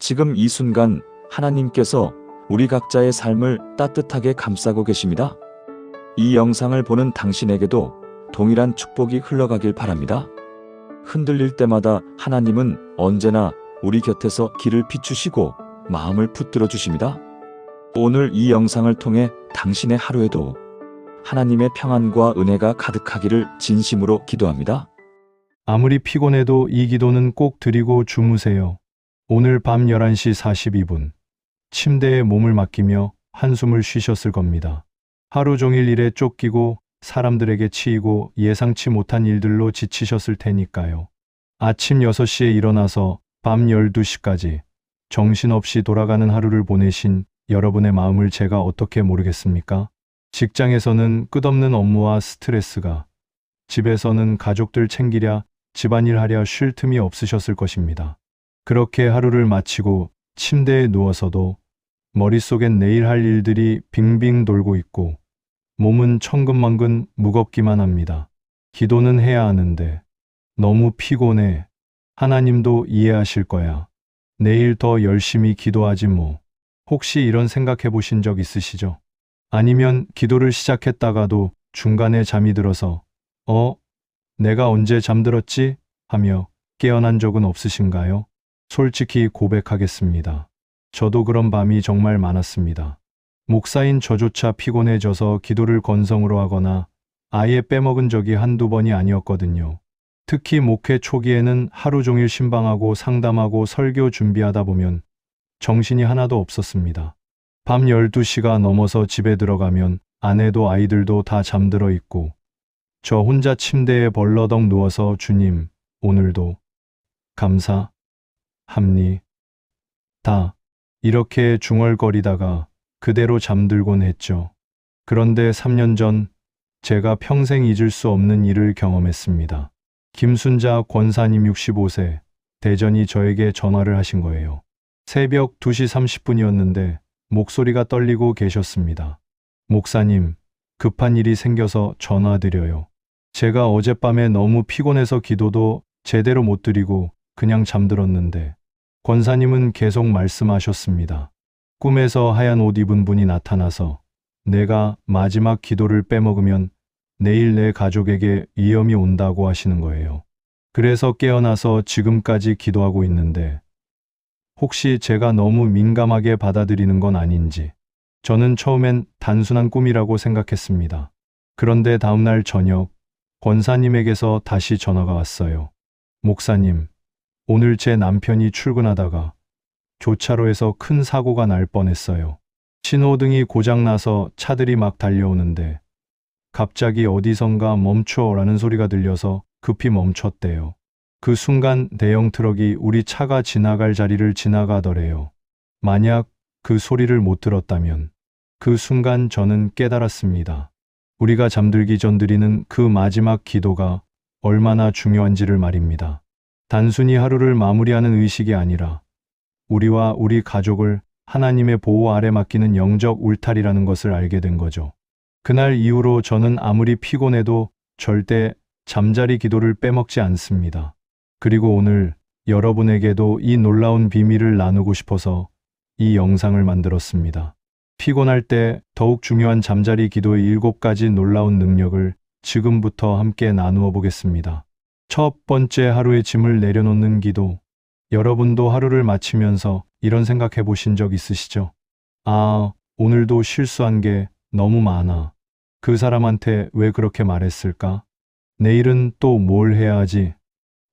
지금 이 순간 하나님께서 우리 각자의 삶을 따뜻하게 감싸고 계십니다. 이 영상을 보는 당신에게도 동일한 축복이 흘러가길 바랍니다. 흔들릴 때마다 하나님은 언제나 우리 곁에서 길을 비추시고 마음을 붙들어 주십니다. 오늘 이 영상을 통해 당신의 하루에도 하나님의 평안과 은혜가 가득하기를 진심으로 기도합니다. 아무리 피곤해도 이 기도는 꼭 드리고 주무세요. 오늘 밤 11시 42분, 침대에 몸을 맡기며 한숨을 쉬셨을 겁니다. 하루 종일 일에 쫓기고 사람들에게 치이고 예상치 못한 일들로 지치셨을 테니까요. 아침 6시에 일어나서 밤 12시까지 정신없이 돌아가는 하루를 보내신 여러분의 마음을 제가 어떻게 모르겠습니까? 직장에서는 끝없는 업무와 스트레스가, 집에서는 가족들 챙기랴 집안일 하랴 쉴 틈이 없으셨을 것입니다. 그렇게 하루를 마치고 침대에 누워서도 머릿속엔 내일 할 일들이 빙빙 돌고 있고 몸은 천근만근 무겁기만 합니다. 기도는 해야 하는데 너무 피곤해. 하나님도 이해하실 거야. 내일 더 열심히 기도하지 뭐. 혹시 이런 생각해 보신 적 있으시죠? 아니면 기도를 시작했다가도 중간에 잠이 들어서 내가 언제 잠들었지? 하며 깨어난 적은 없으신가요? 솔직히 고백하겠습니다. 저도 그런 밤이 정말 많았습니다. 목사인 저조차 피곤해져서 기도를 건성으로 하거나 아예 빼먹은 적이 한두 번이 아니었거든요. 특히 목회 초기에는 하루 종일 신방하고 상담하고 설교 준비하다 보면 정신이 하나도 없었습니다. 밤 12시가 넘어서 집에 들어가면 아내도 아이들도 다 잠들어 있고 저 혼자 침대에 벌러덩 누워서 주님, 오늘도 감사합니다. 이렇게 중얼거리다가 그대로 잠들곤 했죠. 그런데 3년 전 제가 평생 잊을 수 없는 일을 경험했습니다. 김순자 권사님 65세, 대전이 저에게 전화를 하신 거예요. 새벽 2시 30분이었는데 목소리가 떨리고 계셨습니다. 목사님, 급한 일이 생겨서 전화드려요. 제가 어젯밤에 너무 피곤해서 기도도 제대로 못 드리고 그냥 잠들었는데 권사님은 계속 말씀하셨습니다. 꿈에서 하얀 옷 입은 분이 나타나서 내가 마지막 기도를 빼먹으면 내일 내 가족에게 위험이 온다고 하시는 거예요. 그래서 깨어나서 지금까지 기도하고 있는데 혹시 제가 너무 민감하게 받아들이는 건 아닌지. 저는 처음엔 단순한 꿈이라고 생각했습니다. 그런데 다음날 저녁 권사님에게서 다시 전화가 왔어요. 목사님, 오늘 제 남편이 출근하다가 교차로에서 큰 사고가 날 뻔했어요. 신호등이 고장나서 차들이 막 달려오는데 갑자기 어디선가 멈춰라는 소리가 들려서 급히 멈췄대요. 그 순간 대형 트럭이 우리 차가 지나갈 자리를 지나가더래요. 만약 그 소리를 못 들었다면 그 순간 저는 깨달았습니다. 우리가 잠들기 전 드리는 그 마지막 기도가 얼마나 중요한지를 말입니다. 단순히 하루를 마무리하는 의식이 아니라 우리와 우리 가족을 하나님의 보호 아래 맡기는 영적 울타리라는 것을 알게 된 거죠. 그날 이후로 저는 아무리 피곤해도 절대 잠자리 기도를 빼먹지 않습니다. 그리고 오늘 여러분에게도 이 놀라운 비밀을 나누고 싶어서 이 영상을 만들었습니다. 피곤할 때 더욱 중요한 잠자리 기도의 7가지 놀라운 능력을 지금부터 함께 나누어 보겠습니다. 첫 번째, 하루의 짐을 내려놓는 기도. 여러분도 하루를 마치면서 이런 생각해 보신 적 있으시죠? 오늘도 실수한 게 너무 많아. 그 사람한테 왜 그렇게 말했을까? 내일은 또 뭘 해야 하지?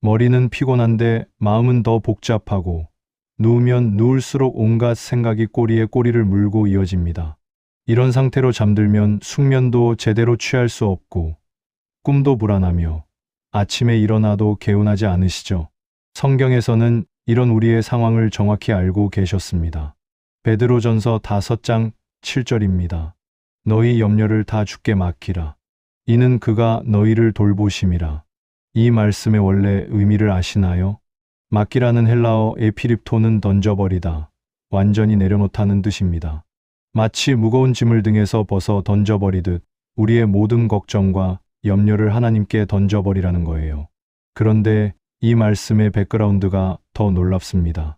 머리는 피곤한데 마음은 더 복잡하고 누우면 누울수록 온갖 생각이 꼬리에 꼬리를 물고 이어집니다. 이런 상태로 잠들면 숙면도 제대로 취할 수 없고 꿈도 불안하며 아침에 일어나도 개운하지 않으시죠? 성경에서는 이런 우리의 상황을 정확히 알고 계셨습니다. 베드로전서 5장 7절입니다. 너희 염려를 다 주께 맡기라. 이는 그가 너희를 돌보심이라. 이 말씀의 원래 의미를 아시나요? 맡기라는 헬라어 에피립토는 던져버리다, 완전히 내려놓다는 뜻입니다. 마치 무거운 짐을 등에서 벗어 던져버리듯 우리의 모든 걱정과 염려를 하나님께 던져버리라는 거예요. 그런데 이 말씀의 백그라운드가 더 놀랍습니다.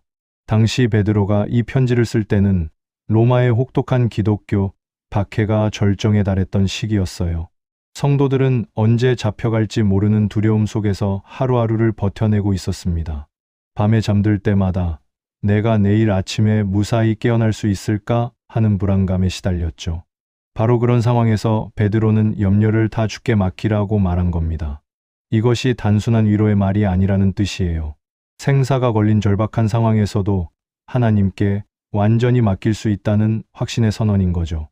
당시 베드로가 이 편지를 쓸 때는 로마의 혹독한 기독교 박해가 절정에 달했던 시기였어요. 성도들은 언제 잡혀갈지 모르는 두려움 속에서 하루하루를 버텨내고 있었습니다. 밤에 잠들 때마다 내가 내일 아침에 무사히 깨어날 수 있을까 하는 불안감에 시달렸죠. 바로 그런 상황에서 베드로는 염려를 다 주께 맡기라고 말한 겁니다. 이것이 단순한 위로의 말이 아니라는 뜻이에요. 생사가 걸린 절박한 상황에서도 하나님께 완전히 맡길 수 있다는 확신의 선언인 거죠.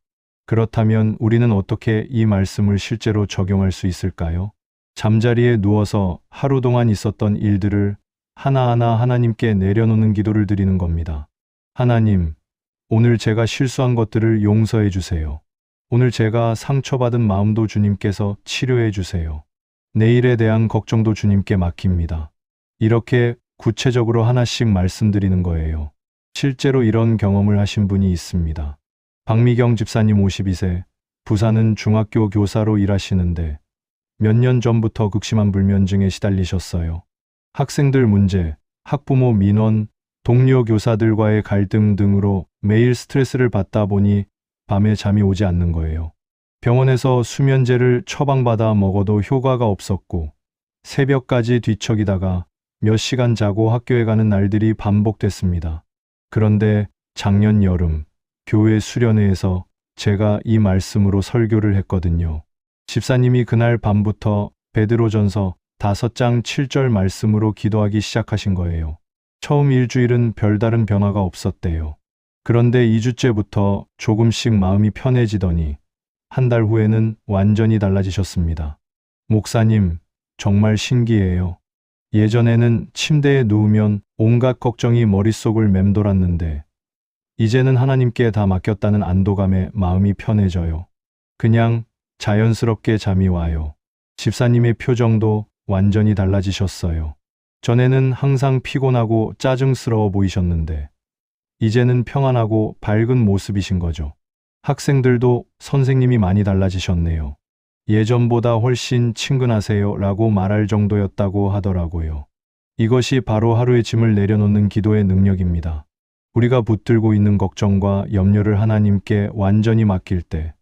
그렇다면 우리는 어떻게 이 말씀을 실제로 적용할 수 있을까요? 잠자리에 누워서 하루 동안 있었던 일들을 하나하나 하나님께 내려놓는 기도를 드리는 겁니다. 하나님, 오늘 제가 실수한 것들을 용서해 주세요. 오늘 제가 상처받은 마음도 주님께서 치료해 주세요. 내일에 대한 걱정도 주님께 맡깁니다. 이렇게 구체적으로 하나씩 말씀드리는 거예요. 실제로 이런 경험을 하신 분이 있습니다. 박미경 집사님 52세, 부산은 중학교 교사로 일하시는데 몇 년 전부터 극심한 불면증에 시달리셨어요. 학생들 문제, 학부모 민원, 동료 교사들과의 갈등 등으로 매일 스트레스를 받다 보니 밤에 잠이 오지 않는 거예요. 병원에서 수면제를 처방받아 먹어도 효과가 없었고 새벽까지 뒤척이다가 몇 시간 자고 학교에 가는 날들이 반복됐습니다. 그런데 작년 여름 교회 수련회에서 제가 이 말씀으로 설교를 했거든요. 집사님이 그날 밤부터 베드로전서 5장 7절 말씀으로 기도하기 시작하신 거예요. 처음 일주일은 별다른 변화가 없었대요. 그런데 2주째부터 조금씩 마음이 편해지더니 한 달 후에는 완전히 달라지셨습니다. 목사님, 정말 신기해요. 예전에는 침대에 누우면 온갖 걱정이 머릿속을 맴돌았는데 이제는 하나님께 다 맡겼다는 안도감에 마음이 편해져요. 그냥 자연스럽게 잠이 와요. 집사님의 표정도 완전히 달라지셨어요. 전에는 항상 피곤하고 짜증스러워 보이셨는데 이제는 평안하고 밝은 모습이신 거죠. 학생들도 선생님이 많이 달라지셨네요. 예전보다 훨씬 친근하세요 라고 말할 정도였다고 하더라고요. 이것이 바로 하루의 짐을 내려놓는 기도의 능력입니다. 우리가 붙들고 있는 걱정과 염려를 하나님께 완전히 맡길 때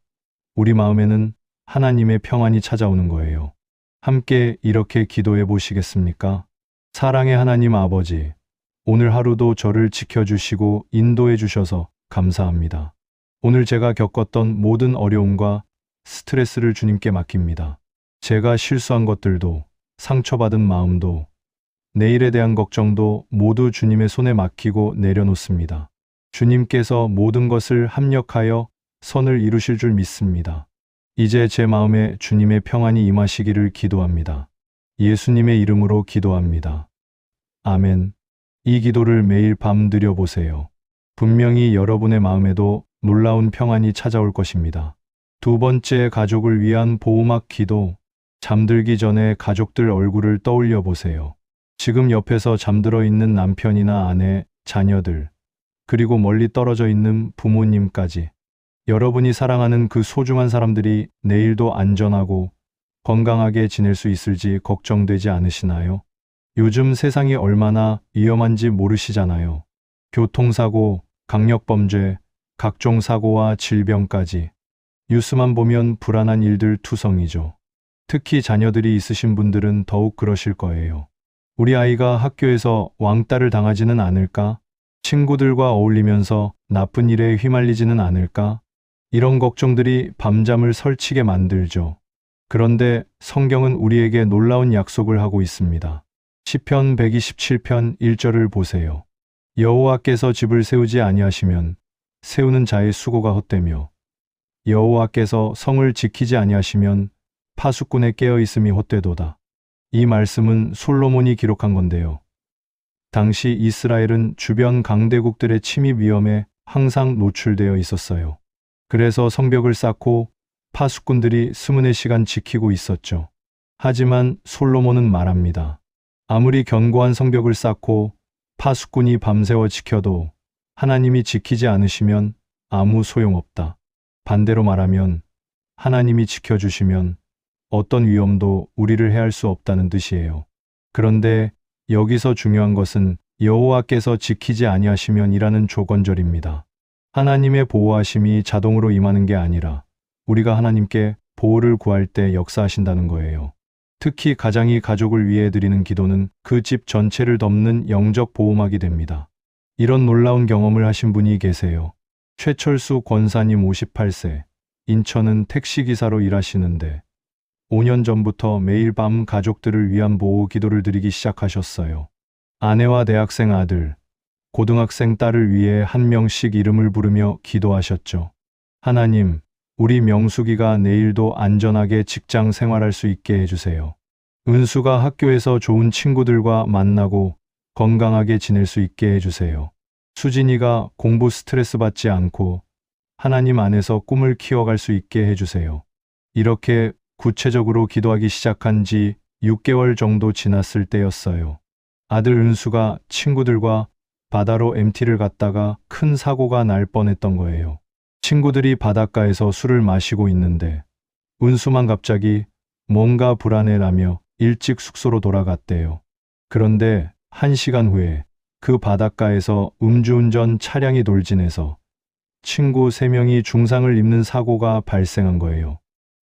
우리 마음에는 하나님의 평안이 찾아오는 거예요. 함께 이렇게 기도해 보시겠습니까? 사랑의 하나님 아버지, 오늘 하루도 저를 지켜주시고 인도해 주셔서 감사합니다. 오늘 제가 겪었던 모든 어려움과 스트레스를 주님께 맡깁니다. 제가 실수한 것들도, 상처받은 마음도, 내일에 대한 걱정도 모두 주님의 손에 맡기고 내려놓습니다. 주님께서 모든 것을 합력하여 선을 이루실 줄 믿습니다. 이제 제 마음에 주님의 평안이 임하시기를 기도합니다. 예수님의 이름으로 기도합니다. 아멘. 이 기도를 매일 밤 드려보세요. 분명히 여러분의 마음에도 놀라운 평안이 찾아올 것입니다. 두 번째, 가족을 위한 보호막 기도. 잠들기 전에 가족들 얼굴을 떠올려 보세요. 지금 옆에서 잠들어 있는 남편이나 아내, 자녀들, 그리고 멀리 떨어져 있는 부모님까지 여러분이 사랑하는 그 소중한 사람들이 내일도 안전하고 건강하게 지낼 수 있을지 걱정되지 않으시나요? 요즘 세상이 얼마나 위험한지 모르시잖아요. 교통사고, 강력범죄, 각종 사고와 질병까지 뉴스만 보면 불안한 일들 투성이죠. 특히 자녀들이 있으신 분들은 더욱 그러실 거예요. 우리 아이가 학교에서 왕따를 당하지는 않을까? 친구들과 어울리면서 나쁜 일에 휘말리지는 않을까? 이런 걱정들이 밤잠을 설치게 만들죠. 그런데 성경은 우리에게 놀라운 약속을 하고 있습니다. 시편 127편 1절을 보세요. 여호와께서 집을 세우지 아니하시면 세우는 자의 수고가 헛되며 여호와께서 성을 지키지 아니하시면 파수꾼의 깨어 있음이 헛되도다. 이 말씀은 솔로몬이 기록한 건데요. 당시 이스라엘은 주변 강대국들의 침입 위험에 항상 노출되어 있었어요. 그래서 성벽을 쌓고 파수꾼들이 수문의 시간 지키고 있었죠. 하지만 솔로몬은 말합니다. 아무리 견고한 성벽을 쌓고 파수꾼이 밤새워 지켜도 하나님이 지키지 않으시면 아무 소용없다. 반대로 말하면 하나님이 지켜주시면 어떤 위험도 우리를 해할 수 없다는 뜻이에요. 그런데 여기서 중요한 것은 여호와께서 지키지 아니하시면이라는 조건절입니다. 하나님의 보호하심이 자동으로 임하는 게 아니라 우리가 하나님께 보호를 구할 때 역사하신다는 거예요. 특히 가장이 가족을 위해 드리는 기도는 그 집 전체를 덮는 영적 보호막이 됩니다. 이런 놀라운 경험을 하신 분이 계세요. 최철수 권사님 58세. 인천은 택시기사로 일하시는데 5년 전부터 매일 밤 가족들을 위한 보호 기도를 드리기 시작하셨어요. 아내와 대학생 아들, 고등학생 딸을 위해 한 명씩 이름을 부르며 기도하셨죠. 하나님, 우리 명숙이가 내일도 안전하게 직장 생활할 수 있게 해주세요. 은수가 학교에서 좋은 친구들과 만나고 건강하게 지낼 수 있게 해주세요. 수진이가 공부 스트레스 받지 않고 하나님 안에서 꿈을 키워갈 수 있게 해주세요. 이렇게 구체적으로 기도하기 시작한 지 6개월 정도 지났을 때였어요. 아들 은수가 친구들과 바다로 MT를 갔다가 큰 사고가 날 뻔했던 거예요. 친구들이 바닷가에서 술을 마시고 있는데 은수만 갑자기 뭔가 불안해라며 일찍 숙소로 돌아갔대요. 그런데 1시간 후에 그 바닷가에서 음주운전 차량이 돌진해서 친구 3명이 중상을 입는 사고가 발생한 거예요.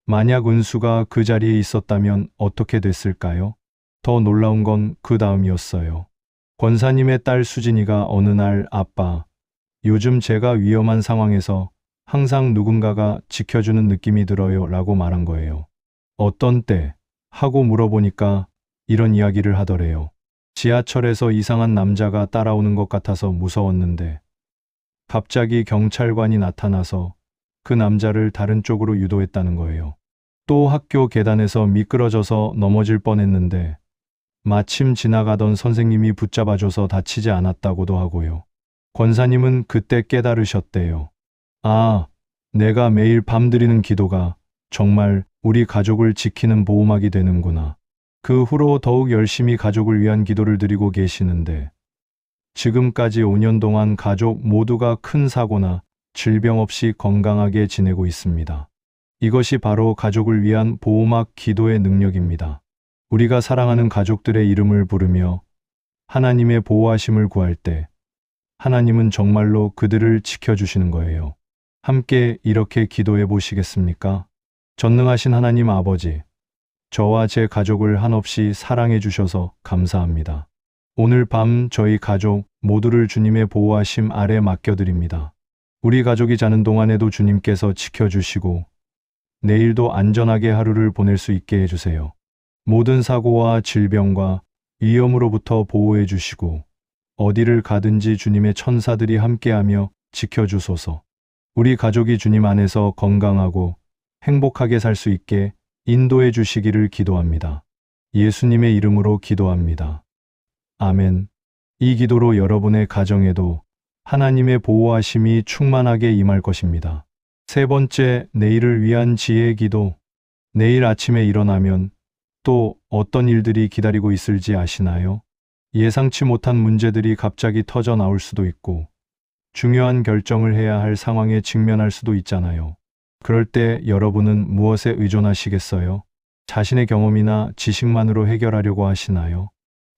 만약 은수가 그 자리에 있었다면 어떻게 됐을까요? 더 놀라운 건 그 다음이었어요. 권사님의 딸 수진이가 어느 날 아빠, 요즘 제가 위험한 상황에서 항상 누군가가 지켜주는 느낌이 들어요 라고 말한 거예요. 어떤 때? 하고 물어보니까 이런 이야기를 하더래요. 지하철에서 이상한 남자가 따라오는 것 같아서 무서웠는데 갑자기 경찰관이 나타나서 그 남자를 다른 쪽으로 유도했다는 거예요. 또 학교 계단에서 미끄러져서 넘어질 뻔했는데 마침 지나가던 선생님이 붙잡아줘서 다치지 않았다고도 하고요. 권사님은 그때 깨달으셨대요. 아, 내가 매일 밤 드리는 기도가 정말 우리 가족을 지키는 보호막이 되는구나. 그 후로 더욱 열심히 가족을 위한 기도를 드리고 계시는데 지금까지 5년 동안 가족 모두가 큰 사고나 질병 없이 건강하게 지내고 있습니다. 이것이 바로 가족을 위한 보호막 기도의 능력입니다. 우리가 사랑하는 가족들의 이름을 부르며 하나님의 보호하심을 구할 때 하나님은 정말로 그들을 지켜주시는 거예요. 함께 이렇게 기도해 보시겠습니까? 전능하신 하나님 아버지, 저와 제 가족을 한없이 사랑해 주셔서 감사합니다. 오늘 밤 저희 가족 모두를 주님의 보호하심 아래 맡겨드립니다. 우리 가족이 자는 동안에도 주님께서 지켜주시고 내일도 안전하게 하루를 보낼 수 있게 해주세요. 모든 사고와 질병과 위험으로부터 보호해 주시고 어디를 가든지 주님의 천사들이 함께하며 지켜주소서. 우리 가족이 주님 안에서 건강하고 행복하게 살 수 있게 인도해 주시기를 기도합니다. 예수님의 이름으로 기도합니다. 아멘. 이 기도로 여러분의 가정에도 하나님의 보호하심이 충만하게 임할 것입니다. 세 번째, 내일을 위한 지혜의 기도. 내일 아침에 일어나면 또 어떤 일들이 기다리고 있을지 아시나요? 예상치 못한 문제들이 갑자기 터져 나올 수도 있고 중요한 결정을 해야 할 상황에 직면할 수도 있잖아요. 그럴 때 여러분은 무엇에 의존하시겠어요? 자신의 경험이나 지식만으로 해결하려고 하시나요?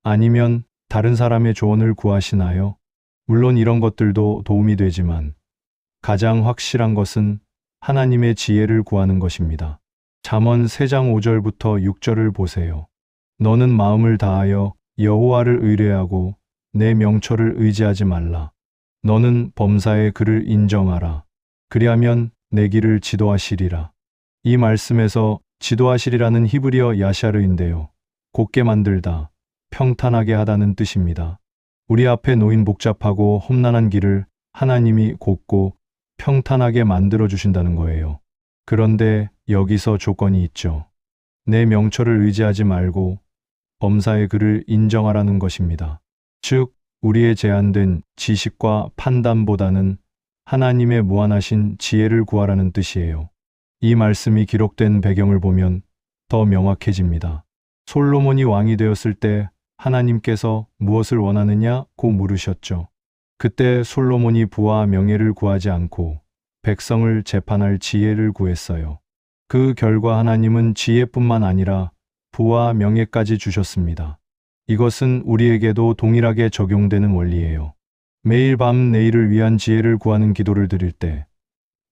아니면 다른 사람의 조언을 구하시나요? 물론 이런 것들도 도움이 되지만 가장 확실한 것은 하나님의 지혜를 구하는 것입니다. 잠언 3장 5절부터 6절을 보세요. 너는 마음을 다하여 여호와를 의뢰하고 내 명철을 의지하지 말라. 너는 범사의 그를 인정하라. 그리하면 내 길을 지도하시리라. 이 말씀에서 지도하시리라는 히브리어 야샤르인데요. 곧게 만들다, 평탄하게 하다는 뜻입니다. 우리 앞에 놓인 복잡하고 험난한 길을 하나님이 곧고 평탄하게 만들어 주신다는 거예요. 그런데 여기서 조건이 있죠. 내 명철을 의지하지 말고 범사의 그를 인정하라는 것입니다. 즉, 우리의 제한된 지식과 판단보다는 하나님의 무한하신 지혜를 구하라는 뜻이에요. 이 말씀이 기록된 배경을 보면 더 명확해집니다. 솔로몬이 왕이 되었을 때 하나님께서 무엇을 원하느냐고 물으셨죠. 그때 솔로몬이 부와 명예를 구하지 않고 백성을 재판할 지혜를 구했어요. 그 결과 하나님은 지혜뿐만 아니라 부와 명예까지 주셨습니다. 이것은 우리에게도 동일하게 적용되는 원리예요. 매일 밤 내일을 위한 지혜를 구하는 기도를 드릴 때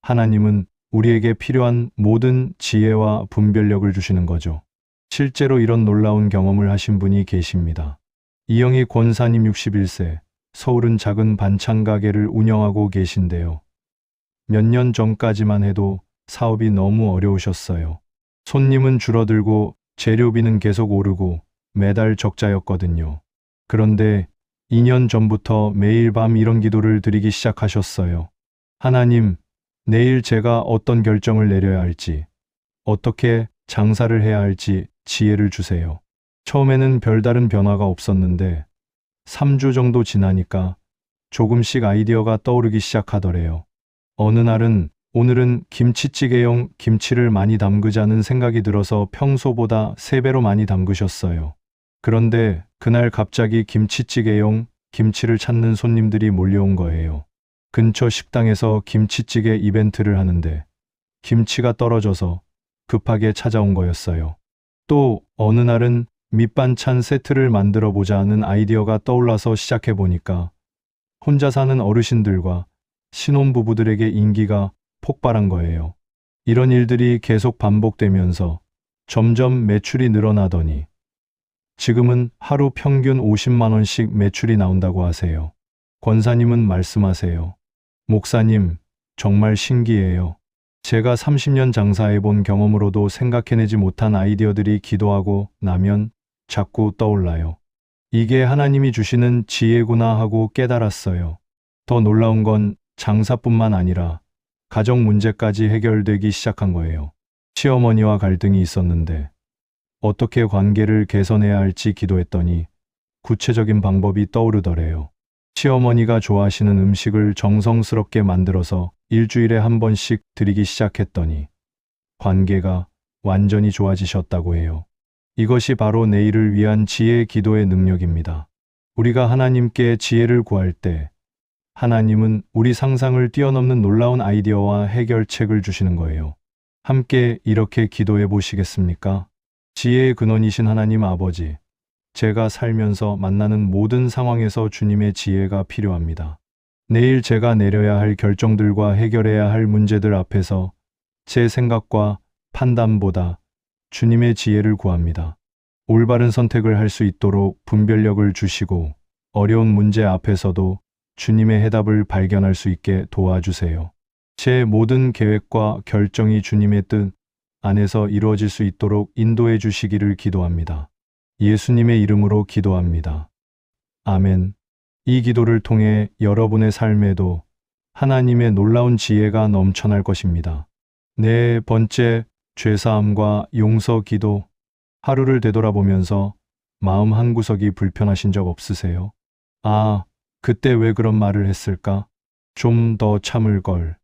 하나님은 우리에게 필요한 모든 지혜와 분별력을 주시는 거죠. 실제로 이런 놀라운 경험을 하신 분이 계십니다. 이영희 권사님 61세, 서울은 작은 반찬 가게를 운영하고 계신데요. 몇 년 전까지만 해도 사업이 너무 어려우셨어요. 손님은 줄어들고 재료비는 계속 오르고 매달 적자였거든요. 그런데 2년 전부터 매일 밤 이런 기도를 드리기 시작하셨어요. 하나님, 내일 제가 어떤 결정을 내려야 할지, 어떻게 장사를 해야 할지 지혜를 주세요. 처음에는 별다른 변화가 없었는데 3주 정도 지나니까 조금씩 아이디어가 떠오르기 시작하더래요. 어느 날은 오늘은 김치찌개용 김치를 많이 담그자는 생각이 들어서 평소보다 3배로 많이 담그셨어요. 그런데 그날 갑자기 김치찌개용 김치를 찾는 손님들이 몰려온 거예요. 근처 식당에서 김치찌개 이벤트를 하는데 김치가 떨어져서 급하게 찾아온 거였어요. 또 어느 날은 밑반찬 세트를 만들어 보자 하는 아이디어가 떠올라서 시작해 보니까 혼자 사는 어르신들과 신혼부부들에게 인기가 폭발한 거예요. 이런 일들이 계속 반복되면서 점점 매출이 늘어나더니 지금은 하루 평균 50만 원씩 매출이 나온다고 하세요. 권사님은 말씀하세요. 목사님, 정말 신기해요. 제가 30년 장사해 본 경험으로도 생각해내지 못한 아이디어들이 기도하고 나면 자꾸 떠올라요. 이게 하나님이 주시는 지혜구나 하고 깨달았어요. 더 놀라운 건 장사뿐만 아니라 가정 문제까지 해결되기 시작한 거예요. 시어머니와 갈등이 있었는데 어떻게 관계를 개선해야 할지 기도했더니 구체적인 방법이 떠오르더래요. 시어머니가 좋아하시는 음식을 정성스럽게 만들어서 일주일에 한 번씩 드리기 시작했더니 관계가 완전히 좋아지셨다고 해요. 이것이 바로 내일을 위한 지혜의 기도의 능력입니다. 우리가 하나님께 지혜를 구할 때 하나님은 우리 상상을 뛰어넘는 놀라운 아이디어와 해결책을 주시는 거예요. 함께 이렇게 기도해 보시겠습니까? 지혜의 근원이신 하나님 아버지, 제가 살면서 만나는 모든 상황에서 주님의 지혜가 필요합니다. 내일 제가 내려야 할 결정들과 해결해야 할 문제들 앞에서 제 생각과 판단보다 주님의 지혜를 구합니다. 올바른 선택을 할 수 있도록 분별력을 주시고 어려운 문제 앞에서도 주님의 해답을 발견할 수 있게 도와주세요. 제 모든 계획과 결정이 주님의 뜻 안에서 이루어질 수 있도록 인도해 주시기를 기도합니다. 예수님의 이름으로 기도합니다. 아멘. 이 기도를 통해 여러분의 삶에도 하나님의 놀라운 지혜가 넘쳐날 것입니다. 네 번째, 죄사함과 용서 기도. 하루를 되돌아보면서 마음 한구석이 불편하신 적 없으세요? 아, 그때 왜 그런 말을 했을까? 좀 더 참을 걸.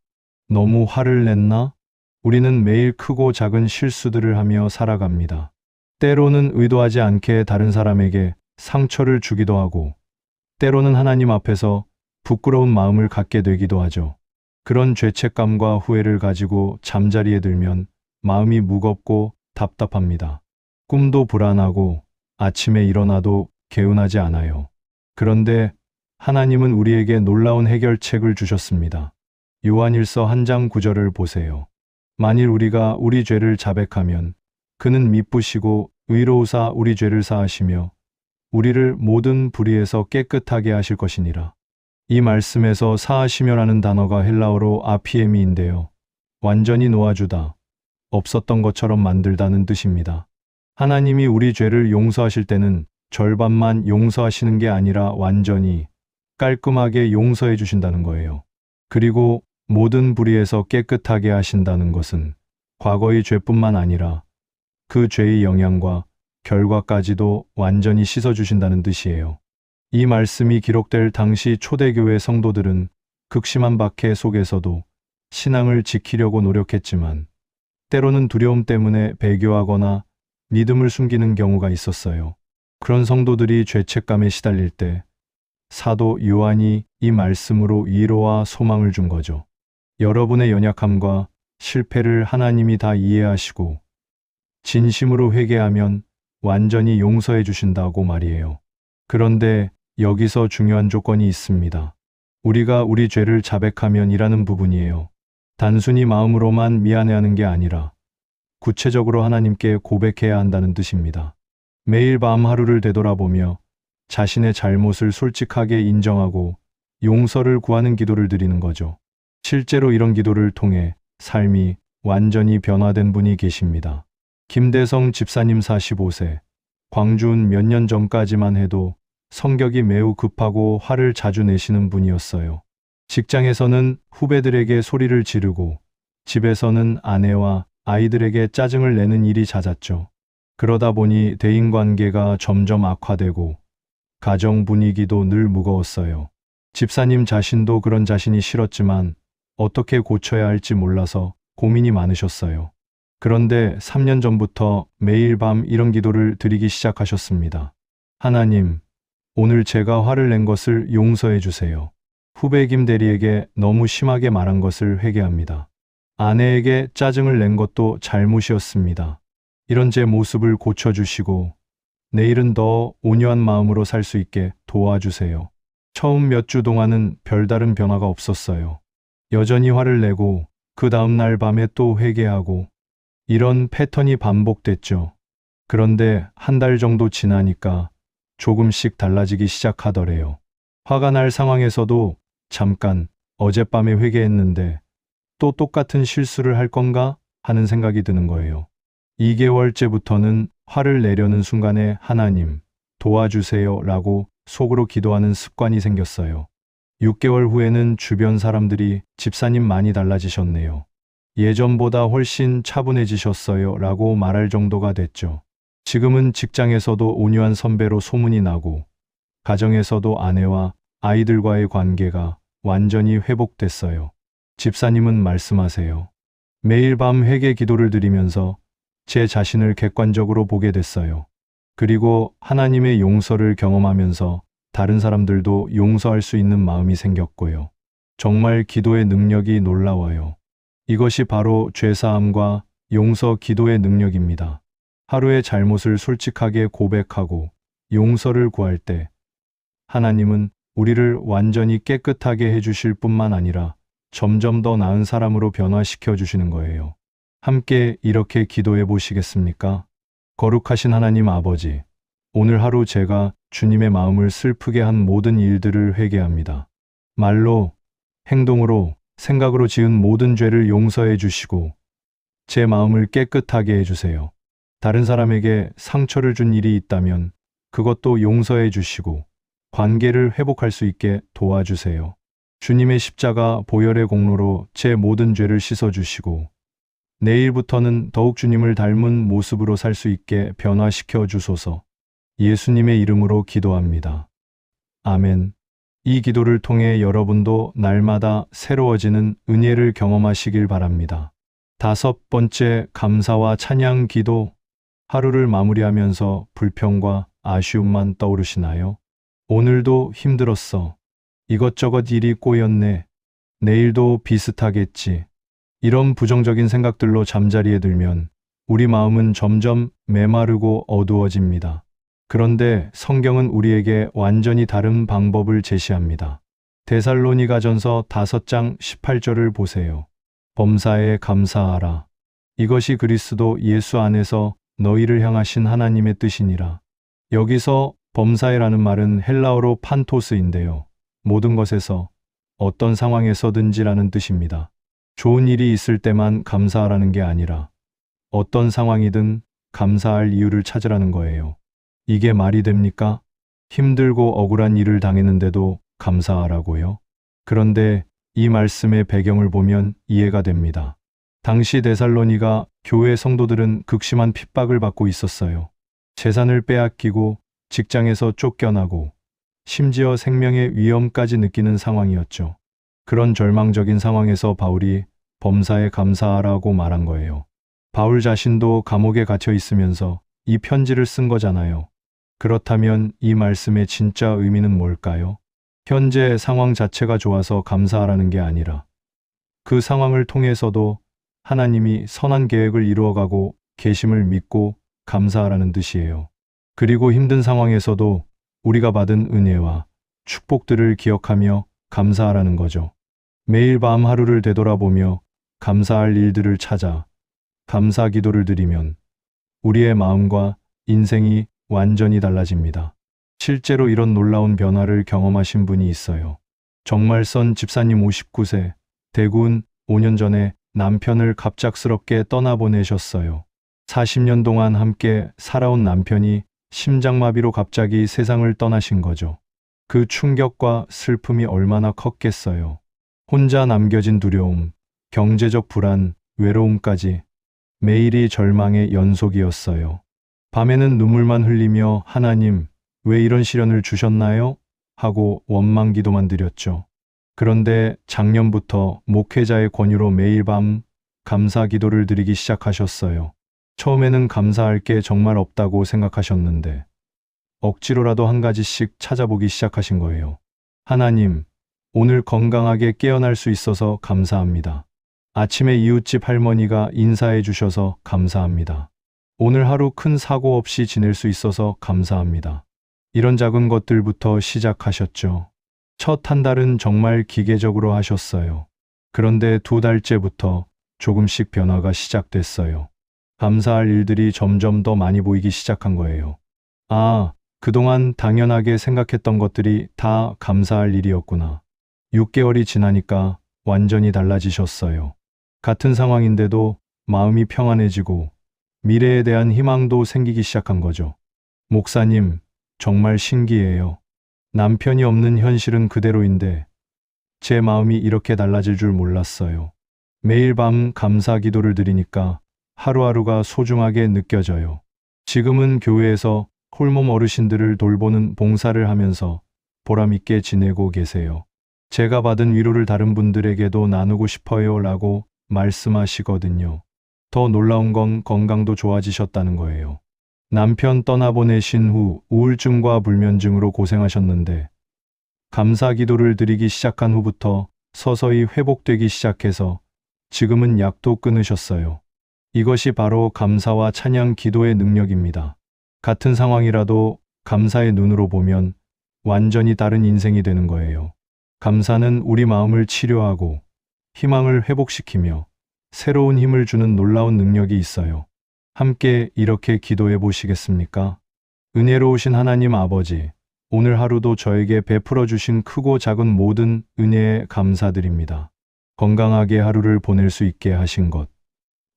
너무 화를 냈나? 우리는 매일 크고 작은 실수들을 하며 살아갑니다. 때로는 의도하지 않게 다른 사람에게 상처를 주기도 하고, 때로는 하나님 앞에서 부끄러운 마음을 갖게 되기도 하죠. 그런 죄책감과 후회를 가지고 잠자리에 들면 마음이 무겁고 답답합니다. 꿈도 불안하고 아침에 일어나도 개운하지 않아요. 그런데 하나님은 우리에게 놀라운 해결책을 주셨습니다. 요한일서 1장 9절을 보세요. 만일 우리가 우리 죄를 자백하면 그는 미쁘시고 의로우사 우리 죄를 사하시며 우리를 모든 불의에서 깨끗하게 하실 것이니라. 이 말씀에서 사하시며라는 단어가 헬라어로 아피에미인데요. 완전히 놓아주다, 없었던 것처럼 만들다는 뜻입니다. 하나님이 우리 죄를 용서하실 때는 절반만 용서하시는 게 아니라 완전히 깔끔하게 용서해 주신다는 거예요. 그리고 모든 불의에서 깨끗하게 하신다는 것은 과거의 죄뿐만 아니라 그 죄의 영향과 결과까지도 완전히 씻어주신다는 뜻이에요. 이 말씀이 기록될 당시 초대교회 성도들은 극심한 박해 속에서도 신앙을 지키려고 노력했지만 때로는 두려움 때문에 배교하거나 믿음을 숨기는 경우가 있었어요. 그런 성도들이 죄책감에 시달릴 때 사도 요한이 이 말씀으로 위로와 소망을 준 거죠. 여러분의 연약함과 실패를 하나님이 다 이해하시고 진심으로 회개하면 완전히 용서해 주신다고 말이에요. 그런데 여기서 중요한 조건이 있습니다. 우리가 우리 죄를 자백하면이라는 부분이에요. 단순히 마음으로만 미안해하는 게 아니라 구체적으로 하나님께 고백해야 한다는 뜻입니다. 매일 밤 하루를 되돌아보며 자신의 잘못을 솔직하게 인정하고 용서를 구하는 기도를 드리는 거죠. 실제로 이런 기도를 통해 삶이 완전히 변화된 분이 계십니다. 김대성 집사님 45세. 광주는 몇 년 전까지만 해도 성격이 매우 급하고 화를 자주 내시는 분이었어요. 직장에서는 후배들에게 소리를 지르고 집에서는 아내와 아이들에게 짜증을 내는 일이 잦았죠. 그러다 보니 대인관계가 점점 악화되고 가정 분위기도 늘 무거웠어요. 집사님 자신도 그런 자신이 싫었지만 어떻게 고쳐야 할지 몰라서 고민이 많으셨어요. 그런데 3년 전부터 매일 밤 이런 기도를 드리기 시작하셨습니다. 하나님, 오늘 제가 화를 낸 것을 용서해 주세요. 후배 김 대리에게 너무 심하게 말한 것을 회개합니다. 아내에게 짜증을 낸 것도 잘못이었습니다. 이런 제 모습을 고쳐주시고 내일은 더 온유한 마음으로 살 수 있게 도와주세요. 처음 몇 주 동안은 별다른 변화가 없었어요. 여전히 화를 내고 그 다음 날 밤에 또 회개하고 이런 패턴이 반복됐죠. 그런데 한 달 정도 지나니까 조금씩 달라지기 시작하더래요. 화가 날 상황에서도 잠깐 어젯밤에 회개했는데 또 똑같은 실수를 할 건가 하는 생각이 드는 거예요. 2개월째부터는 화를 내려는 순간에 하나님 도와주세요 라고 속으로 기도하는 습관이 생겼어요. 6개월 후에는 주변 사람들이 집사님 많이 달라지셨네요. 예전보다 훨씬 차분해지셨어요 라고 말할 정도가 됐죠. 지금은 직장에서도 온유한 선배로 소문이 나고 가정에서도 아내와 아이들과의 관계가 완전히 회복됐어요. 집사님은 말씀하세요. 매일 밤 회개 기도를 드리면서 제 자신을 객관적으로 보게 됐어요. 그리고 하나님의 용서를 경험하면서 다른 사람들도 용서할 수 있는 마음이 생겼고요. 정말 기도의 능력이 놀라워요. 이것이 바로 죄사함과 용서 기도의 능력입니다. 하루의 잘못을 솔직하게 고백하고 용서를 구할 때 하나님은 우리를 완전히 깨끗하게 해주실 뿐만 아니라 점점 더 나은 사람으로 변화시켜 주시는 거예요. 함께 이렇게 기도해 보시겠습니까? 거룩하신 하나님 아버지, 오늘 하루 제가 주님의 마음을 슬프게 한 모든 일들을 회개합니다. 말로, 행동으로, 생각으로 지은 모든 죄를 용서해 주시고 제 마음을 깨끗하게 해주세요. 다른 사람에게 상처를 준 일이 있다면 그것도 용서해 주시고 관계를 회복할 수 있게 도와주세요. 주님의 십자가 보혈의 공로로 제 모든 죄를 씻어주시고 내일부터는 더욱 주님을 닮은 모습으로 살 수 있게 변화시켜 주소서. 예수님의 이름으로 기도합니다. 아멘. 이 기도를 통해 여러분도 날마다 새로워지는 은혜를 경험하시길 바랍니다. 5번째, 감사와 찬양 기도. 하루를 마무리하면서 불평과 아쉬움만 떠오르시나요? 오늘도 힘들었어. 이것저것 일이 꼬였네. 내일도 비슷하겠지. 이런 부정적인 생각들로 잠자리에 들면 우리 마음은 점점 메마르고 어두워집니다. 그런데 성경은 우리에게 완전히 다른 방법을 제시합니다. 데살로니가전서 5장 18절을 보세요. 범사에 감사하라. 이것이 그리스도 예수 안에서 너희를 향하신 하나님의 뜻이니라. 여기서 범사에라는 말은 헬라어로 판토스인데요. 모든 것에서 어떤 상황에서든지라는 뜻입니다. 좋은 일이 있을 때만 감사하라는 게 아니라 어떤 상황이든 감사할 이유를 찾으라는 거예요. 이게 말이 됩니까? 힘들고 억울한 일을 당했는데도 감사하라고요? 그런데 이 말씀의 배경을 보면 이해가 됩니다. 당시 데살로니가 교회 성도들은 극심한 핍박을 받고 있었어요. 재산을 빼앗기고 직장에서 쫓겨나고 심지어 생명의 위험까지 느끼는 상황이었죠. 그런 절망적인 상황에서 바울이 범사에 감사하라고 말한 거예요. 바울 자신도 감옥에 갇혀 있으면서 이 편지를 쓴 거잖아요. 그렇다면 이 말씀의 진짜 의미는 뭘까요? 현재 상황 자체가 좋아서 감사하라는 게 아니라 그 상황을 통해서도 하나님이 선한 계획을 이루어가고 계심을 믿고 감사하라는 뜻이에요. 그리고 힘든 상황에서도 우리가 받은 은혜와 축복들을 기억하며 감사하라는 거죠. 매일 밤 하루를 되돌아보며 감사할 일들을 찾아 감사 기도를 드리면 우리의 마음과 인생이 완전히 달라집니다. 실제로 이런 놀라운 변화를 경험하신 분이 있어요. 정말선 집사님 59세, 대구는 5년 전에 남편을 갑작스럽게 떠나보내셨어요. 40년 동안 함께 살아온 남편이 심장마비로 갑자기 세상을 떠나신 거죠. 그 충격과 슬픔이 얼마나 컸겠어요. 혼자 남겨진 두려움, 경제적 불안, 외로움까지 매일이 절망의 연속이었어요. 밤에는 눈물만 흘리며 하나님, 왜 이런 시련을 주셨나요? 하고 원망 기도만 드렸죠. 그런데 작년부터 목회자의 권유로 매일 밤 감사 기도를 드리기 시작하셨어요. 처음에는 감사할 게 정말 없다고 생각하셨는데 억지로라도 한 가지씩 찾아보기 시작하신 거예요. 하나님, 오늘 건강하게 깨어날 수 있어서 감사합니다. 아침에 이웃집 할머니가 인사해 주셔서 감사합니다. 오늘 하루 큰 사고 없이 지낼 수 있어서 감사합니다. 이런 작은 것들부터 시작하셨죠. 첫 한 달은 정말 기계적으로 하셨어요. 그런데 2달째부터 조금씩 변화가 시작됐어요. 감사할 일들이 점점 더 많이 보이기 시작한 거예요. 아, 그동안 당연하게 생각했던 것들이 다 감사할 일이었구나. 6개월이 지나니까 완전히 달라지셨어요. 같은 상황인데도 마음이 평안해지고 미래에 대한 희망도 생기기 시작한 거죠. 목사님, 정말 신기해요. 남편이 없는 현실은 그대로인데 제 마음이 이렇게 달라질 줄 몰랐어요. 매일 밤 감사 기도를 드리니까 하루하루가 소중하게 느껴져요. 지금은 교회에서 홀몸 어르신들을 돌보는 봉사를 하면서 보람있게 지내고 계세요. 제가 받은 위로를 다른 분들에게도 나누고 싶어요 라고 말씀하시거든요. 더 놀라운 건 건강도 좋아지셨다는 거예요. 남편 떠나보내신 후 우울증과 불면증으로 고생하셨는데 감사 기도를 드리기 시작한 후부터 서서히 회복되기 시작해서 지금은 약도 끊으셨어요. 이것이 바로 감사와 찬양 기도의 능력입니다. 같은 상황이라도 감사의 눈으로 보면 완전히 다른 인생이 되는 거예요. 감사는 우리 마음을 치료하고 희망을 회복시키며 새로운 힘을 주는 놀라운 능력이 있어요. 함께 이렇게 기도해 보시겠습니까? 은혜로우신 하나님 아버지, 오늘 하루도 저에게 베풀어 주신 크고 작은 모든 은혜에 감사드립니다. 건강하게 하루를 보낼 수 있게 하신 것,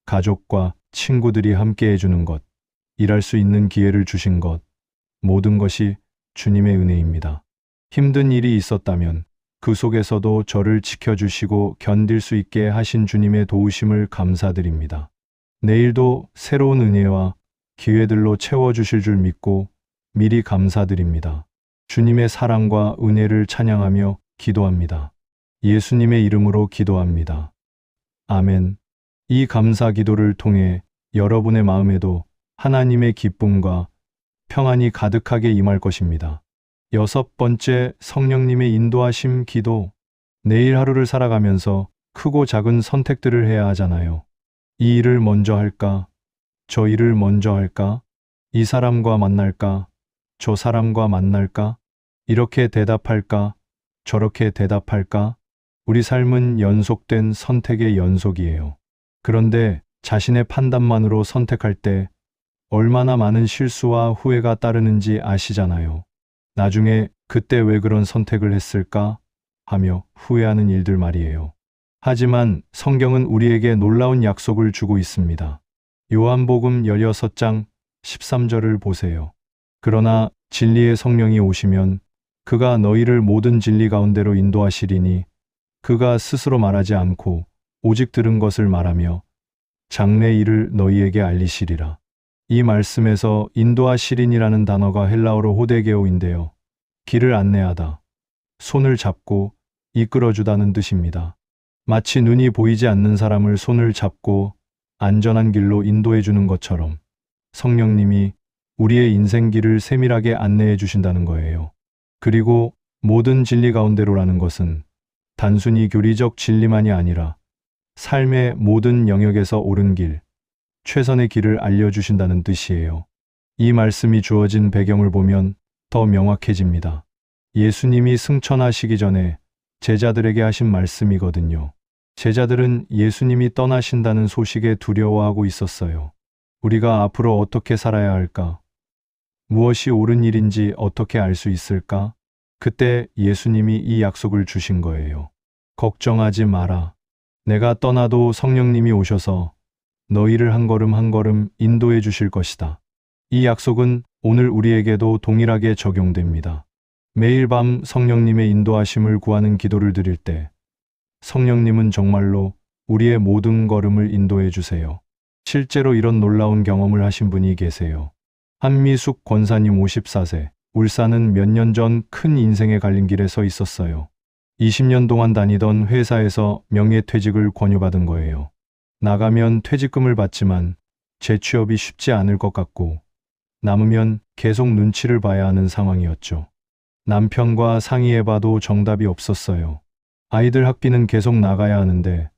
가족과 친구들이 함께 해주는 것, 일할 수 있는 기회를 주신 것, 모든 것이 주님의 은혜입니다. 힘든 일이 있었다면 그 속에서도 저를 지켜주시고 견딜 수 있게 하신 주님의 도우심을 감사드립니다. 내일도 새로운 은혜와 기회들로 채워주실 줄 믿고 미리 감사드립니다. 주님의 사랑과 은혜를 찬양하며 기도합니다. 예수님의 이름으로 기도합니다. 아멘. 이 감사 기도를 통해 여러분의 마음에도 하나님의 기쁨과 평안이 가득하게 임할 것입니다. 6번째, 성령님의 인도하심 기도. 내일 하루를 살아가면서 크고 작은 선택들을 해야 하잖아요. 이 일을 먼저 할까? 저 일을 먼저 할까? 이 사람과 만날까? 저 사람과 만날까? 이렇게 대답할까? 저렇게 대답할까? 우리 삶은 연속된 선택의 연속이에요. 그런데 자신의 판단만으로 선택할 때 얼마나 많은 실수와 후회가 따르는지 아시잖아요. 나중에 그때 왜 그런 선택을 했을까? 하며 후회하는 일들 말이에요. 하지만 성경은 우리에게 놀라운 약속을 주고 있습니다. 요한복음 16장 13절을 보세요. 그러나 진리의 성령이 오시면 그가 너희를 모든 진리 가운데로 인도하시리니 그가 스스로 말하지 않고 오직 들은 것을 말하며 장래 일을 너희에게 알리시리라. 이 말씀에서 인도하시린이라는 단어가 헬라어로 호데게오인데요. 길을 안내하다, 손을 잡고 이끌어주다는 뜻입니다. 마치 눈이 보이지 않는 사람을 손을 잡고 안전한 길로 인도해 주는 것처럼 성령님이 우리의 인생길을 세밀하게 안내해 주신다는 거예요. 그리고 모든 진리 가운데로라는 것은 단순히 교리적 진리만이 아니라 삶의 모든 영역에서 옳은 길, 최선의 길을 알려주신다는 뜻이에요. 이 말씀이 주어진 배경을 보면 더 명확해집니다. 예수님이 승천하시기 전에 제자들에게 하신 말씀이거든요. 제자들은 예수님이 떠나신다는 소식에 두려워하고 있었어요. 우리가 앞으로 어떻게 살아야 할까? 무엇이 옳은 일인지 어떻게 알 수 있을까? 그때 예수님이 이 약속을 주신 거예요. 걱정하지 마라. 내가 떠나도 성령님이 오셔서 너희를 한 걸음 한 걸음 인도해 주실 것이다. 이 약속은 오늘 우리에게도 동일하게 적용됩니다. 매일 밤 성령님의 인도하심을 구하는 기도를 드릴 때 성령님은 정말로 우리의 모든 걸음을 인도해 주세요. 실제로 이런 놀라운 경험을 하신 분이 계세요. 한미숙 권사님 54세, 울산은 몇 년 전 큰 인생의 갈림길에 서 있었어요. 20년 동안 다니던 회사에서 명예퇴직을 권유받은 거예요. 나가면 퇴직금을 받지만 재취업이 쉽지 않을 것 같고 남으면 계속 눈치를 봐야 하는 상황이었죠. 남편과 상의해봐도 정답이 없었어요. 아이들 학비는 계속 나가야 하는데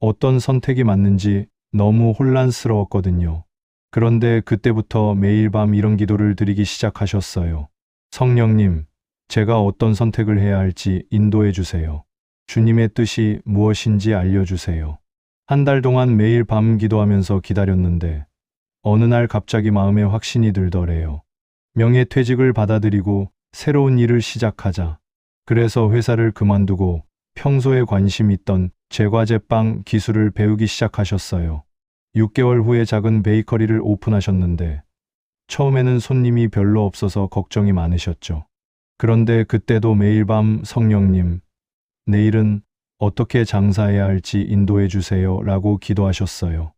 어떤 선택이 맞는지 너무 혼란스러웠거든요. 그런데 그때부터 매일 밤 이런 기도를 드리기 시작하셨어요. 성령님, 제가 어떤 선택을 해야 할지 인도해 주세요. 주님의 뜻이 무엇인지 알려주세요. 한 달 동안 매일 밤 기도하면서 기다렸는데 어느 날 갑자기 마음에 확신이 들더래요. 명예퇴직을 받아들이고 새로운 일을 시작하자. 그래서 회사를 그만두고 평소에 관심 있던 제과제빵 기술을 배우기 시작하셨어요. 6개월 후에 작은 베이커리를 오픈하셨는데 처음에는 손님이 별로 없어서 걱정이 많으셨죠. 그런데 그때도 매일 밤 성령님, 내일은 어떻게 장사해야 할지 인도해 주세요 라고 기도하셨어요.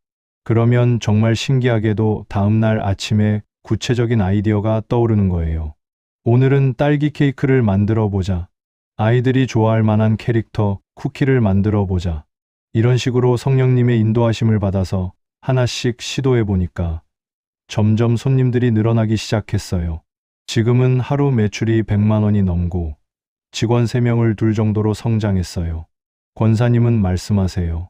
그러면 정말 신기하게도 다음날 아침에 구체적인 아이디어가 떠오르는 거예요. 오늘은 딸기 케이크를 만들어 보자. 아이들이 좋아할 만한 캐릭터 쿠키를 만들어 보자. 이런 식으로 성령님의 인도하심을 받아서 하나씩 시도해 보니까 점점 손님들이 늘어나기 시작했어요. 지금은 하루 매출이 100만 원이 넘고 직원 3명을 둘 정도로 성장했어요. 권사님은 말씀하세요.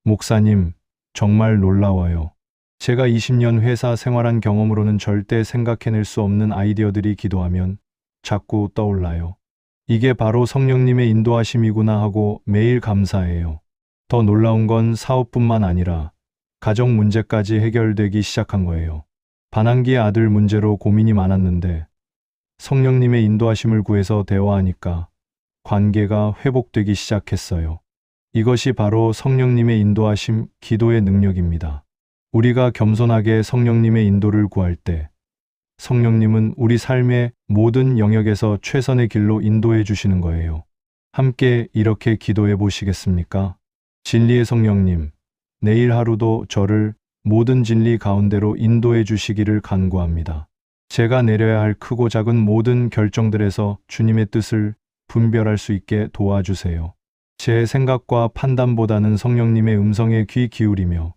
목사님, 정말 놀라워요. 제가 20년 회사 생활한 경험으로는 절대 생각해낼 수 없는 아이디어들이 기도하면 자꾸 떠올라요. 이게 바로 성령님의 인도하심이구나 하고 매일 감사해요. 더 놀라운 건 사업뿐만 아니라 가정 문제까지 해결되기 시작한 거예요. 반항기 아들 문제로 고민이 많았는데 성령님의 인도하심을 구해서 대화하니까 관계가 회복되기 시작했어요. 이것이 바로 성령님의 인도하심, 기도의 능력입니다. 우리가 겸손하게 성령님의 인도를 구할 때 성령님은 우리 삶의 모든 영역에서 최선의 길로 인도해 주시는 거예요. 함께 이렇게 기도해 보시겠습니까? 진리의 성령님, 내일 하루도 저를 모든 진리 가운데로 인도해 주시기를 간구합니다. 제가 내려야 할 크고 작은 모든 결정들에서 주님의 뜻을 분별할 수 있게 도와주세요. 제 생각과 판단보다는 성령님의 음성에 귀 기울이며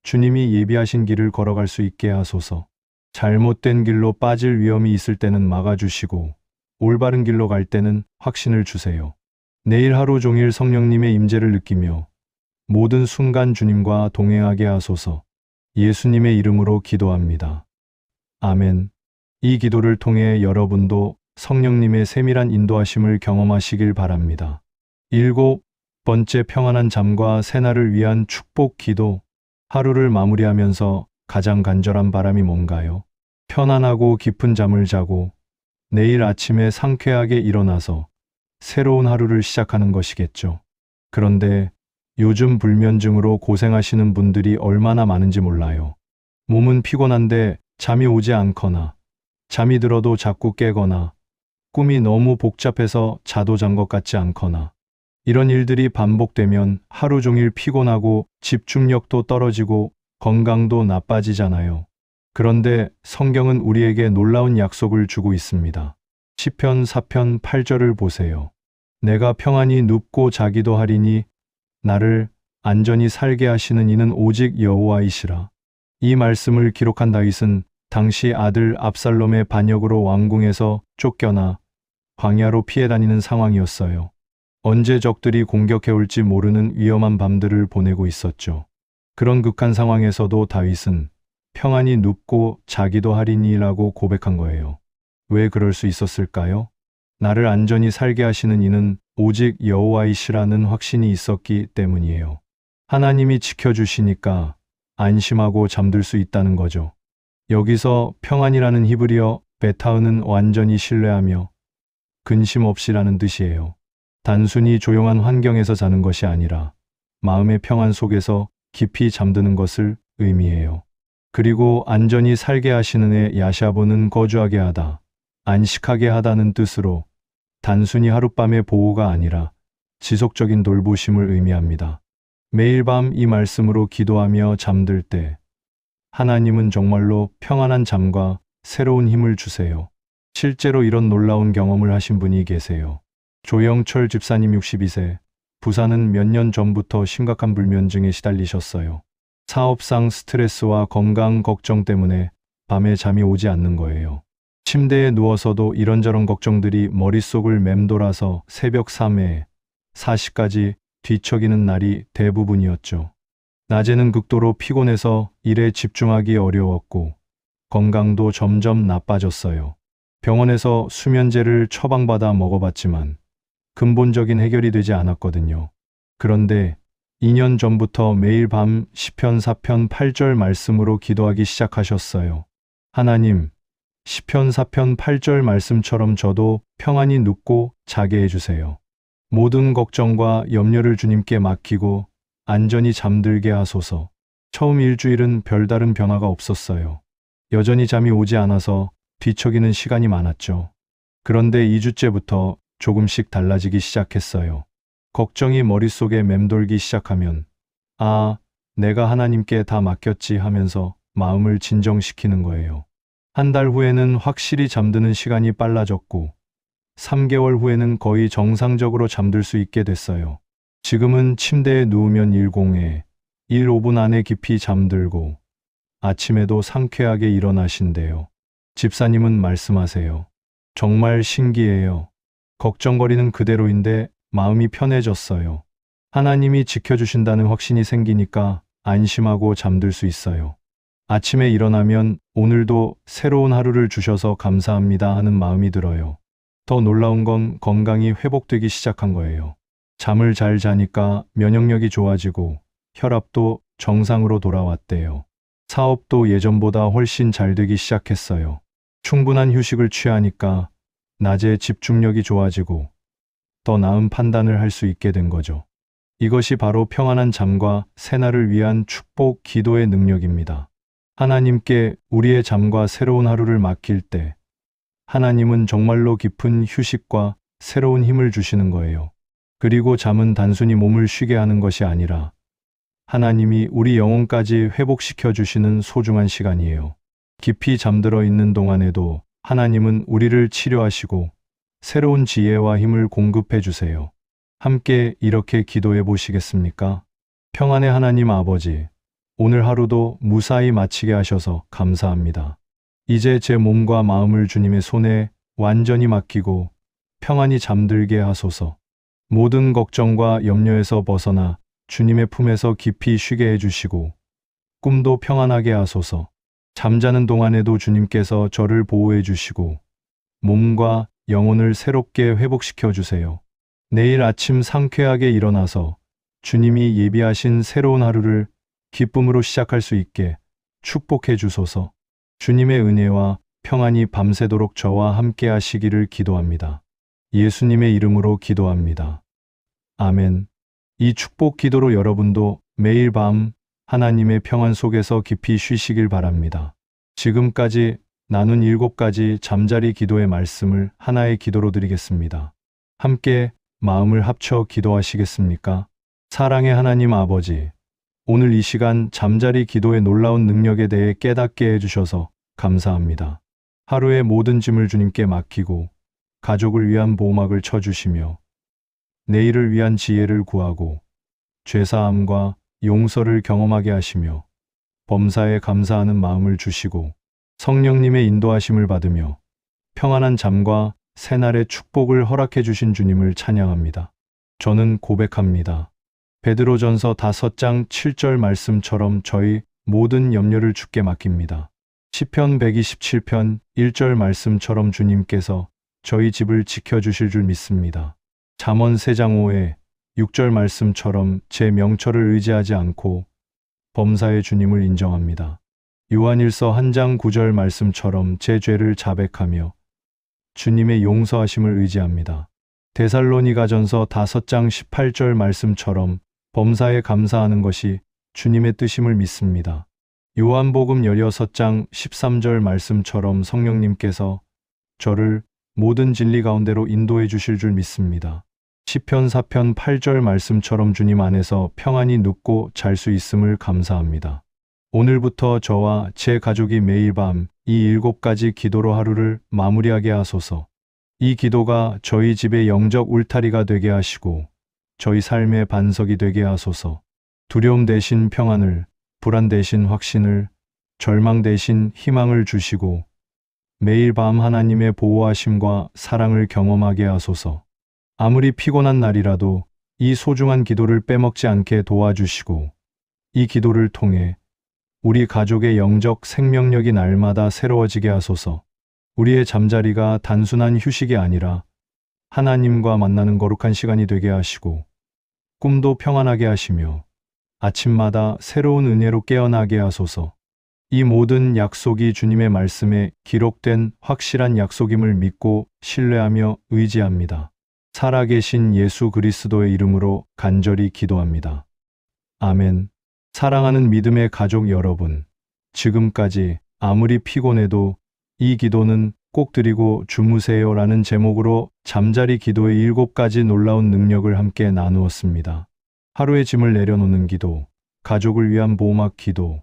주님이 예비하신 길을 걸어갈 수 있게 하소서. 잘못된 길로 빠질 위험이 있을 때는 막아주시고 올바른 길로 갈 때는 확신을 주세요. 내일 하루 종일 성령님의 임재를 느끼며 모든 순간 주님과 동행하게 하소서. 예수님의 이름으로 기도합니다. 아멘. 이 기도를 통해 여러분도 성령님의 세밀한 인도하심을 경험하시길 바랍니다. 7번째, 평안한 잠과 새날을 위한 축복 기도. 하루를 마무리하면서 가장 간절한 바람이 뭔가요? 편안하고 깊은 잠을 자고 내일 아침에 상쾌하게 일어나서 새로운 하루를 시작하는 것이겠죠. 그런데 요즘 불면증으로 고생하시는 분들이 얼마나 많은지 몰라요. 몸은 피곤한데 잠이 오지 않거나 잠이 들어도 자꾸 깨거나 꿈이 너무 복잡해서 자도 잔 것 같지 않거나 이런 일들이 반복되면 하루 종일 피곤하고 집중력도 떨어지고 건강도 나빠지잖아요. 그런데 성경은 우리에게 놀라운 약속을 주고 있습니다. 시편 4편 8절을 보세요. 내가 평안히 눕고 자기도 하리니 나를 안전히 살게 하시는 이는 오직 여호와이시라. 이 말씀을 기록한 다윗은 당시 아들 압살롬의 반역으로 왕궁에서 쫓겨나 광야로 피해 다니는 상황이었어요. 언제 적들이 공격해 올지 모르는 위험한 밤들을 보내고 있었죠. 그런 극한 상황에서도 다윗은 평안히 눕고 자기도 하리니라고 고백한 거예요. 왜 그럴 수 있었을까요? 나를 안전히 살게 하시는 이는 오직 여호와이시라는 확신이 있었기 때문이에요. 하나님이 지켜주시니까 안심하고 잠들 수 있다는 거죠. 여기서 평안이라는 히브리어 베타흐는 완전히 신뢰하며 근심 없이라는 뜻이에요. 단순히 조용한 환경에서 자는 것이 아니라 마음의 평안 속에서 깊이 잠드는 것을 의미해요. 그리고 안전히 살게 하시는 애 야샤보는 거주하게 하다, 안식하게 하다는 뜻으로 단순히 하룻밤의 보호가 아니라 지속적인 돌보심을 의미합니다. 매일 밤 이 말씀으로 기도하며 잠들 때 하나님은 정말로 평안한 잠과 새로운 힘을 주세요. 실제로 이런 놀라운 경험을 하신 분이 계세요. 조영철 집사님 62세, 부산은 몇 년 전부터 심각한 불면증에 시달리셨어요. 사업상 스트레스와 건강 걱정 때문에 밤에 잠이 오지 않는 거예요. 침대에 누워서도 이런저런 걱정들이 머릿속을 맴돌아서 새벽 3회, 4시까지 뒤척이는 날이 대부분이었죠. 낮에는 극도로 피곤해서 일에 집중하기 어려웠고 건강도 점점 나빠졌어요. 병원에서 수면제를 처방받아 먹어봤지만 근본적인 해결이 되지 않았거든요. 그런데 2년 전부터 매일 밤 시편 4편 8절 말씀으로 기도하기 시작하셨어요. 하나님, 시편 4편 8절 말씀처럼 저도 평안히 눕고 자게 해주세요. 모든 걱정과 염려를 주님께 맡기고 안전히 잠들게 하소서. 처음 일주일은 별다른 변화가 없었어요. 여전히 잠이 오지 않아서 뒤척이는 시간이 많았죠. 그런데 2주째부터 조금씩 달라지기 시작했어요. 걱정이 머릿속에 맴돌기 시작하면 내가 하나님께 다 맡겼지 하면서 마음을 진정시키는 거예요. 한 달 후에는 확실히 잠드는 시간이 빨라졌고 3개월 후에는 거의 정상적으로 잠들 수 있게 됐어요. 지금은 침대에 누우면 1 5분 안에 깊이 잠들고 아침에도 상쾌하게 일어나신대요. 집사님은 말씀하세요. 정말 신기해요. 걱정거리는 그대로인데 마음이 편해졌어요. 하나님이 지켜주신다는 확신이 생기니까 안심하고 잠들 수 있어요. 아침에 일어나면 오늘도 새로운 하루를 주셔서 감사합니다 하는 마음이 들어요. 더 놀라운 건 건강이 회복되기 시작한 거예요. 잠을 잘 자니까 면역력이 좋아지고 혈압도 정상으로 돌아왔대요. 사업도 예전보다 훨씬 잘 되기 시작했어요. 충분한 휴식을 취하니까 낮에 집중력이 좋아지고 더 나은 판단을 할 수 있게 된 거죠. 이것이 바로 평안한 잠과 새날을 위한 축복 기도의 능력입니다. 하나님께 우리의 잠과 새로운 하루를 맡길 때 하나님은 정말로 깊은 휴식과 새로운 힘을 주시는 거예요. 그리고 잠은 단순히 몸을 쉬게 하는 것이 아니라 하나님이 우리 영혼까지 회복시켜 주시는 소중한 시간이에요. 깊이 잠들어 있는 동안에도 하나님은 우리를 치료하시고 새로운 지혜와 힘을 공급해 주세요. 함께 이렇게 기도해 보시겠습니까? 평안의 하나님 아버지, 오늘 하루도 무사히 마치게 하셔서 감사합니다. 이제 제 몸과 마음을 주님의 손에 완전히 맡기고 평안히 잠들게 하소서. 모든 걱정과 염려에서 벗어나 주님의 품에서 깊이 쉬게 해주시고 꿈도 평안하게 하소서. 잠자는 동안에도 주님께서 저를 보호해 주시고 몸과 영혼을 새롭게 회복시켜 주세요. 내일 아침 상쾌하게 일어나서 주님이 예비하신 새로운 하루를 기쁨으로 시작할 수 있게 축복해 주소서. 주님의 은혜와 평안이 밤새도록 저와 함께 하시기를 기도합니다. 예수님의 이름으로 기도합니다. 아멘. 이 축복 기도로 여러분도 매일 밤 하나님의 평안 속에서 깊이 쉬시길 바랍니다. 지금까지 나눈 7가지 잠자리 기도의 말씀을 하나의 기도로 드리겠습니다. 함께 마음을 합쳐 기도하시겠습니까? 사랑의 하나님 아버지, 오늘 이 시간 잠자리 기도의 놀라운 능력에 대해 깨닫게 해주셔서 감사합니다. 하루의 모든 짐을 주님께 맡기고 가족을 위한 보호막을 쳐주시며 내일을 위한 지혜를 구하고 죄사함과 용서를 경험하게 하시며 범사에 감사하는 마음을 주시고 성령님의 인도하심을 받으며 평안한 잠과 새날의 축복을 허락해 주신 주님을 찬양합니다. 저는 고백합니다. 베드로전서 5장 7절 말씀처럼 저희 모든 염려를 주께 맡깁니다. 시편 127편 1절 말씀처럼 주님께서 저희 집을 지켜주실 줄 믿습니다. 잠언 3장 5에 6절 말씀처럼 제 명철을 의지하지 않고 범사의 주님을 인정합니다. 요한일서 1장 9절 말씀처럼 제 죄를 자백하며 주님의 용서하심을 의지합니다. 데살로니가전서 5장 18절 말씀처럼 범사에 감사하는 것이 주님의 뜻임을 믿습니다. 요한복음 16장 13절 말씀처럼 성령님께서 저를 모든 진리 가운데로 인도해 주실 줄 믿습니다. 시편 4편 8절 말씀처럼 주님 안에서 평안히 눕고 잘 수 있음을 감사합니다. 오늘부터 저와 제 가족이 매일 밤 이 7가지 기도로 하루를 마무리하게 하소서. 이 기도가 저희 집의 영적 울타리가 되게 하시고 저희 삶의 반석이 되게 하소서. 두려움 대신 평안을, 불안 대신 확신을, 절망 대신 희망을 주시고 매일 밤 하나님의 보호하심과 사랑을 경험하게 하소서. 아무리 피곤한 날이라도 이 소중한 기도를 빼먹지 않게 도와주시고 이 기도를 통해 우리 가족의 영적 생명력이 날마다 새로워지게 하소서. 우리의 잠자리가 단순한 휴식이 아니라 하나님과 만나는 거룩한 시간이 되게 하시고 꿈도 평안하게 하시며 아침마다 새로운 은혜로 깨어나게 하소서. 이 모든 약속이 주님의 말씀에 기록된 확실한 약속임을 믿고 신뢰하며 의지합니다. 살아계신 예수 그리스도의 이름으로 간절히 기도합니다. 아멘. 사랑하는 믿음의 가족 여러분, 지금까지 아무리 피곤해도 이 기도는 꼭 드리고 주무세요라는 제목으로 잠자리 기도의 7가지 놀라운 능력을 함께 나누었습니다. 하루의 짐을 내려놓는 기도, 가족을 위한 보호막 기도,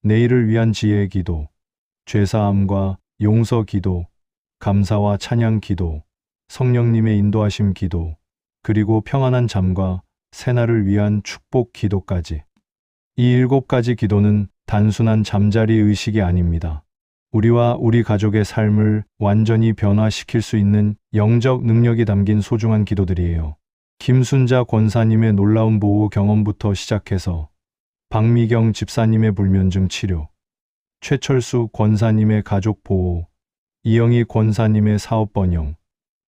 내일을 위한 지혜의 기도, 죄사함과 용서 기도, 감사와 찬양 기도, 성령님의 인도하심 기도, 그리고 평안한 잠과 새날을 위한 축복 기도까지. 이 7가지 기도는 단순한 잠자리 의식이 아닙니다. 우리와 우리 가족의 삶을 완전히 변화시킬 수 있는 영적 능력이 담긴 소중한 기도들이에요. 김순자 권사님의 놀라운 보호 경험부터 시작해서 박미경 집사님의 불면증 치료, 최철수 권사님의 가족 보호, 이영희 권사님의 사업 번영,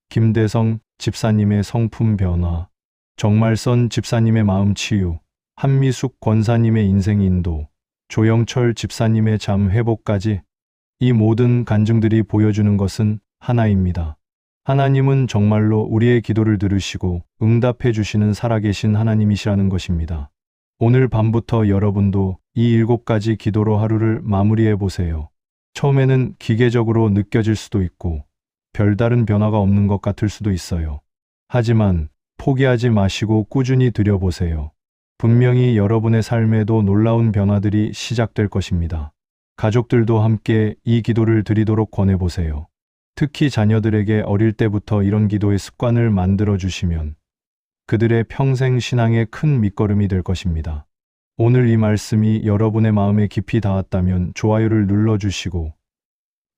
김대성 집사님의 성품 변화, 정말선 집사님의 마음 치유, 한미숙 권사님의 인생 인도, 조영철 집사님의 잠 회복까지 이 모든 간증들이 보여주는 것은 하나입니다. 하나님은 정말로 우리의 기도를 들으시고 응답해 주시는 살아계신 하나님이시라는 것입니다. 오늘 밤부터 여러분도 이 7가지 기도로 하루를 마무리해 보세요. 처음에는 기계적으로 느껴질 수도 있고 별다른 변화가 없는 것 같을 수도 있어요. 하지만 포기하지 마시고 꾸준히 드려보세요. 분명히 여러분의 삶에도 놀라운 변화들이 시작될 것입니다. 가족들도 함께 이 기도를 드리도록 권해보세요. 특히 자녀들에게 어릴 때부터 이런 기도의 습관을 만들어 주시면 그들의 평생 신앙의 큰 밑거름이 될 것입니다. 오늘 이 말씀이 여러분의 마음에 깊이 닿았다면 좋아요를 눌러주시고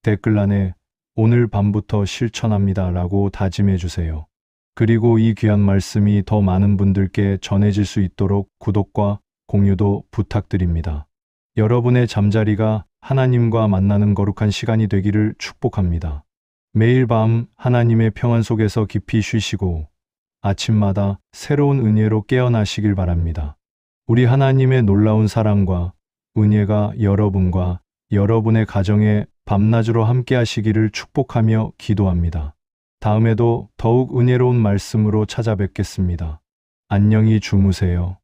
댓글란에 오늘 밤부터 실천합니다 라고 다짐해 주세요. 그리고 이 귀한 말씀이 더 많은 분들께 전해질 수 있도록 구독과 공유도 부탁드립니다. 여러분의 잠자리가 하나님과 만나는 거룩한 시간이 되기를 축복합니다. 매일 밤 하나님의 평안 속에서 깊이 쉬시고 아침마다 새로운 은혜로 깨어나시길 바랍니다. 우리 하나님의 놀라운 사랑과 은혜가 여러분과 여러분의 가정에 밤낮으로 함께 하시기를 축복하며 기도합니다. 다음에도 더욱 은혜로운 말씀으로 찾아뵙겠습니다. 안녕히 주무세요.